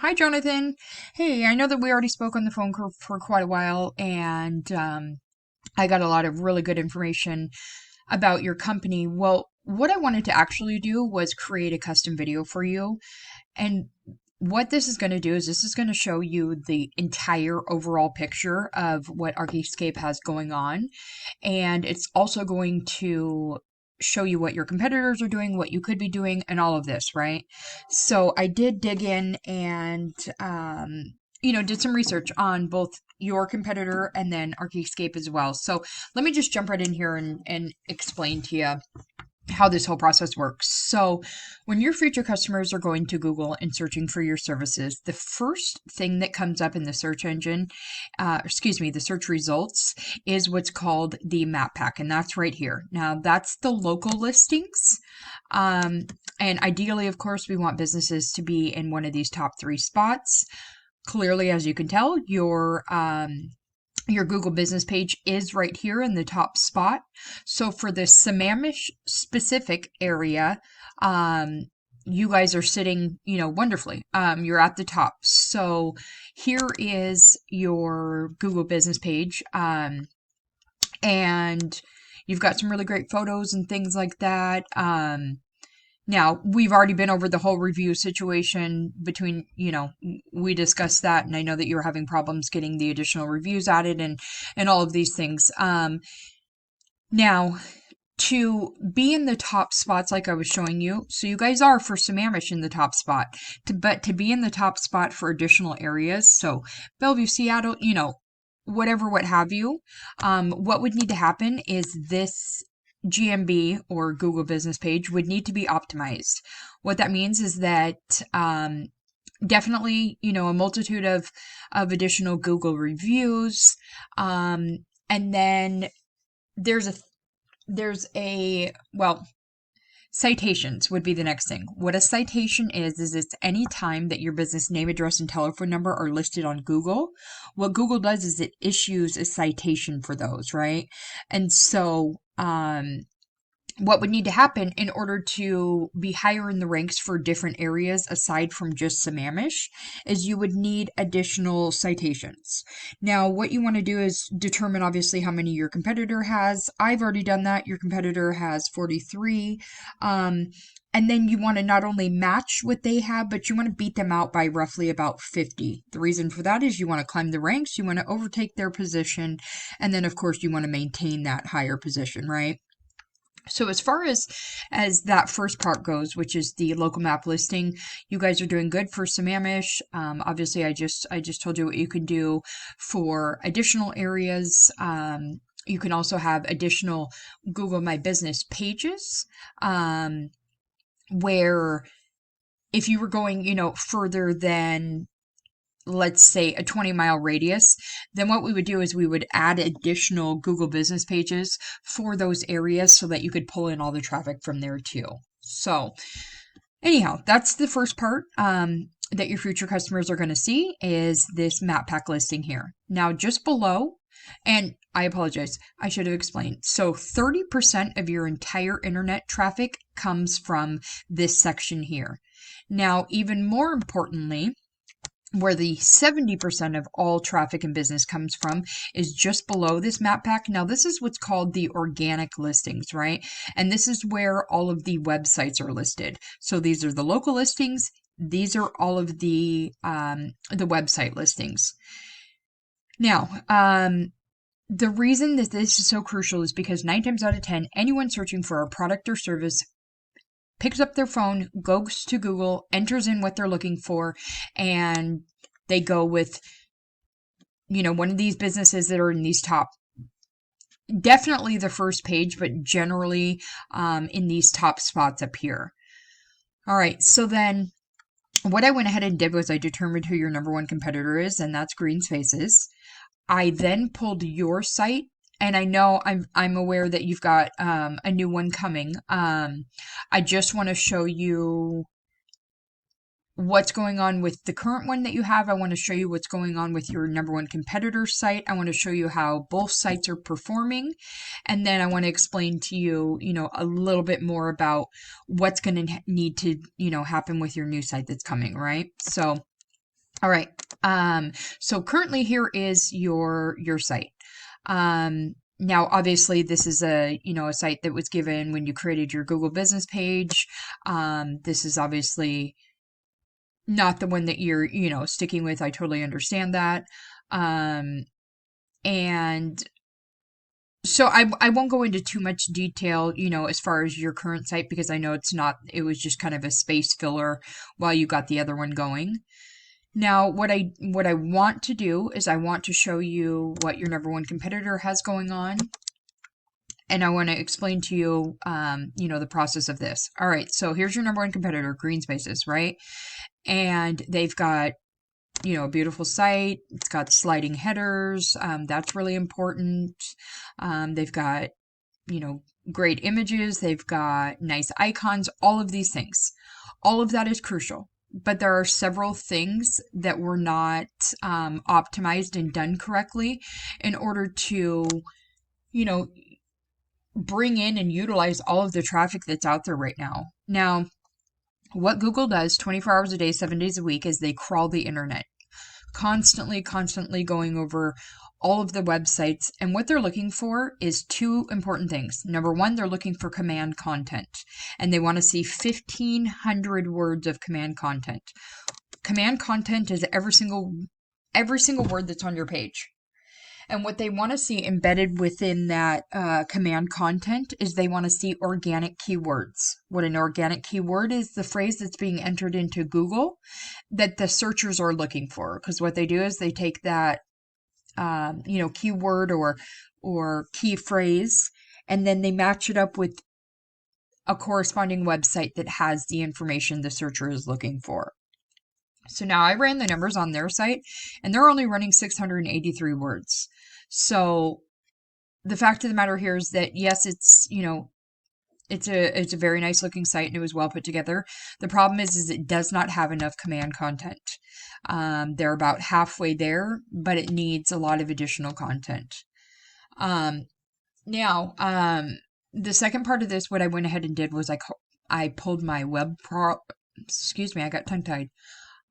Hi, Jonathan. Hey, I know that we already spoke on the phone for quite a while, and I got a lot of really good information about your company. Well, what I wanted to actually do was create a custom video for you. And what this is going to do is this is going to show you the entire overall picture of what Archiscape has going on. And it's also going to show you what your competitors are doing, what you could be doing, and all of this, right? So I did dig in and, did some research on both your competitor and then Archiscape as well. So let me just jump right in here and explain to you how this whole process works. So, when your future customers are going to Google and searching for your services, the first thing that comes up in the search engine, the search results, is what's called the map pack, and that's right here. Now, that's the local listings. And ideally, of course, we want businesses to be in one of these top three spots. Clearly, as you can tell, your Google business page is right here in the top spot. So for the Sammamish specific area, you guys are sitting, wonderfully. You're at the top. So here is your Google business page. And you've got some really great photos and things like that. Now, we've already been over the whole review situation between, we discussed that, and I know that you were having problems getting the additional reviews added and all of these things. Now, to be in the top spots like I was showing you, so you guys are for Sammamish in the top spot, but to be in the top spot for additional areas, so Bellevue, Seattle, whatever, what have you, what would need to happen is this GMB or Google business page would need to be optimized. What that means is that definitely, a multitude of additional Google reviews. And then there's citations would be the next thing. What a citation is it's any time that your business name, address, and telephone number are listed on Google. What Google does is it issues a citation for those, right? And so, what would need to happen in order to be higher in the ranks for different areas aside from just Sammamish is you would need additional citations. Now, what you want to do is determine obviously how many your competitor has. I've already done that. Your competitor has 43. And then you want to not only match what they have, but you want to beat them out by roughly about 50. The reason for that is you want to climb the ranks, you want to overtake their position, and then of course you want to maintain that higher position, right? So as far as that first part goes, which is the local map listing, you guys are doing good for Sammamish. Obviously, I just told you what you can do for additional areas. You can also have additional Google My Business pages, where if you were going, further than, let's say, a 20-mile radius, then what we would do is we would add additional Google business pages for those areas so that you could pull in all the traffic from there too. So anyhow, that's the first part that your future customers are going to see is this map pack listing here. Now just below, and I apologize, I should have explained. So 30% of your entire internet traffic comes from this section here. Now, even more importantly, where the 70% of all traffic and business comes from is just below this map pack. Now, this is what's called the organic listings, right? And this is where all of the websites are listed. So these are the local listings. These are all of the website listings. Now, the reason that this is so crucial is because 9 times out of 10, anyone searching for a product or service picks up their phone, goes to Google, enters in what they're looking for, and they go with, one of these businesses that are in these top, definitely the first page, but generally in these top spots up here. All right, so then what I went ahead and did was I determined who your number one competitor is, and that's Green Spaces. I then pulled your site. And I know I'm aware that you've got a new one coming. I just want to show you what's going on with the current one that you have. I want to show you what's going on with your number one competitor site. I want to show you how both sites are performing. And then I want to explain to you, a little bit more about what's going to need to, happen with your new site that's coming, right? So All right. So currently here is your site. Now, obviously, this is a site that was given when you created your Google business page. This is obviously not the one that you're sticking with. I totally understand that. Um, and so I won't go into too much detail as far as your current site, because I know it was just kind of a space filler while you got the other one going. Now, what I want to do is I want to show you what your number one competitor has going on, and I want to explain to you the process of this. All right, so here's your number one competitor, Green Spaces, right? And they've got a beautiful site. It's got sliding headers. That's really important. They've got great images. They've got nice icons. All of these things. All of that is crucial. But there are several things that were not optimized and done correctly in order to, you know, bring in and utilize all of the traffic that's out there right now. Now, what Google does 24 hours a day, 7 days a week is they crawl the internet, constantly going over all of the websites. And what they're looking for is two important things. Number one, they're looking for command content, and they want to see 1,500 words of command content. Command content is every single word that's on your page. And what they want to see embedded within that command content is they want to see organic keywords. What an organic keyword is, the phrase that's being entered into Google that the searchers are looking for. Because what they do is they take that keyword or key phrase, and then they match it up with a corresponding website that has the information the searcher is looking for. So now I ran the numbers on their site, and they're only running 683 words. So the fact of the matter here is that yes, it's a very nice looking site and it was well put together. The problem is it does not have enough command content. They're about halfway there, but it needs a lot of additional content. Now, the second part of this, what I went ahead and did was I pulled my excuse me, I got tongue tied.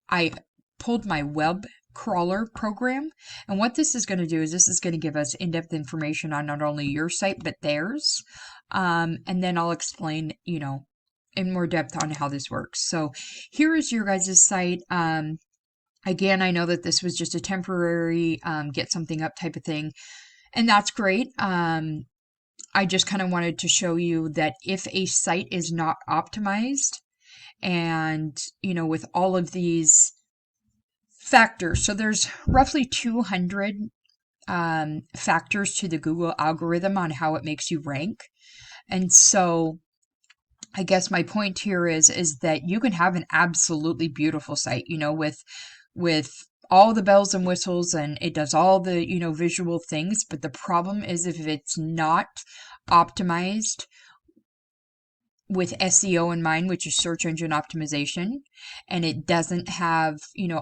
I pulled my web crawler program, and what this is going to do is this is going to give us in-depth information on not only your site but theirs, and then I'll explain in more depth on how this works. So here is your guys' site. Again, I know that this was just a temporary get something up type of thing, and that's great. I just kind of wanted to show you that if a site is not optimized, and with all of these factors, so there's roughly 200 factors to the Google algorithm on how it makes you rank. And so I guess my point here is that you can have an absolutely beautiful site, with all the bells and whistles, and it does all the visual things, but the problem is if it's not optimized with SEO in mind, which is search engine optimization, and it doesn't have,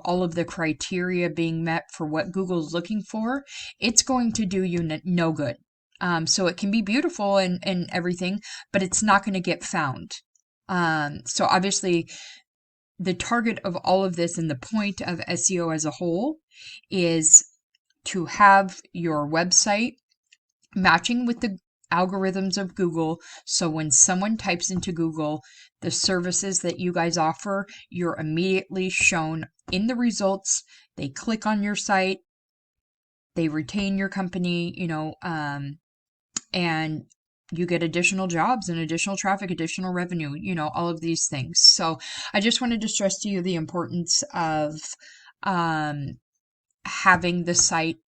all of the criteria being met for what Google's looking for, it's going to do you no good. So it can be beautiful and everything, but it's not going to get found. So obviously, the target of all of this and the point of SEO as a whole is to have your website matching with the algorithms of Google. So when someone types into Google the services that you guys offer, you're immediately shown in the results. They click on your site, they retain your company, and you get additional jobs and additional traffic, additional revenue, all of these things. So I just wanted to stress to you the importance of having the site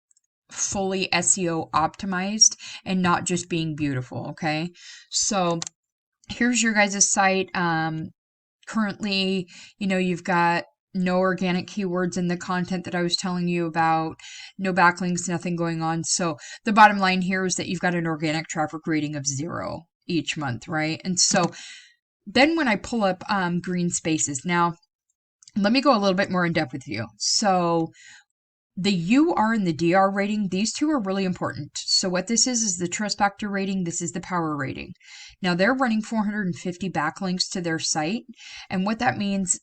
fully SEO optimized and not just being beautiful. Okay. So here's your guys' site. Currently, you've got no organic keywords in the content that I was telling you about, no backlinks, nothing going on. So the bottom line here is that you've got an organic traffic rating of 0 each month, right? And so then when I pull up Green Spaces, now let me go a little bit more in depth with you. So the UR and the DR rating, these two are really important. So what this is the trust factor rating. This is the power rating. Now they're running 450 backlinks to their site. And what that means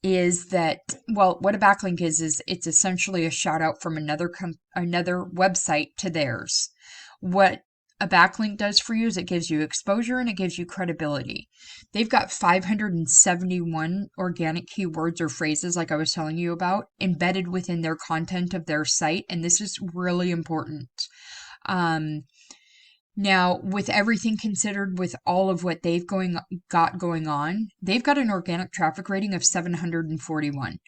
is that, well, what a backlink is it's essentially a shout out from another website to theirs. What a backlink does for you is it gives you exposure and it gives you credibility. They've got 571 organic keywords or phrases, like I was telling you about, embedded within their content of their site, and this is really important. Um, Now, with everything considered, with all of what got going on, they've got an organic traffic rating of 741.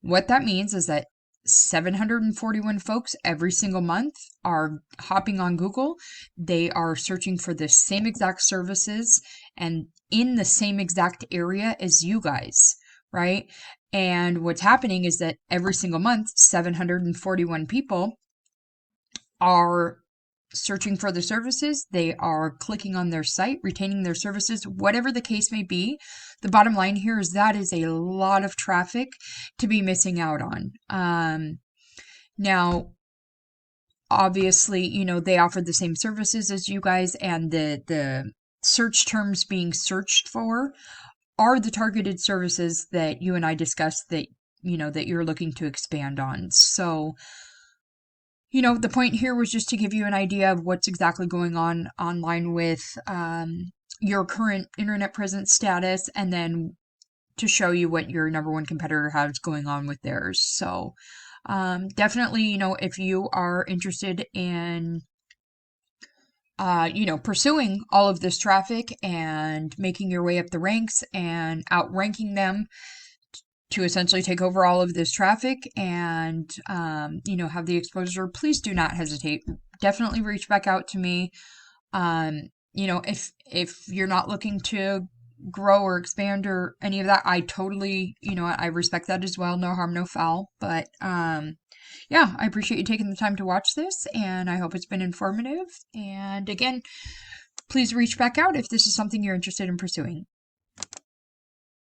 What that means is that 741 folks every single month are hopping on Google. They are searching for the same exact services and in the same exact area as you guys, right? And what's happening is that every single month, 741 people are searching for the services, they are clicking on their site, retaining their services, whatever the case may be. The bottom line here is that is a lot of traffic to be missing out on. Now, obviously, they offer the same services as you guys, and the search terms being searched for are the targeted services that you and I discussed that that you're looking to expand on. So, the point here was just to give you an idea of what's exactly going on online with your current internet presence status, and then to show you what your number one competitor has going on with theirs. So definitely, if you are interested in pursuing all of this traffic and making your way up the ranks and outranking them to essentially take over all of this traffic and have the exposure, please do not hesitate. Definitely reach back out to me. If you're not looking to grow or expand or any of that, I totally, I respect that as well. No harm, no foul. But yeah, I appreciate you taking the time to watch this, and I hope it's been informative. And again, please reach back out if this is something you're interested in pursuing.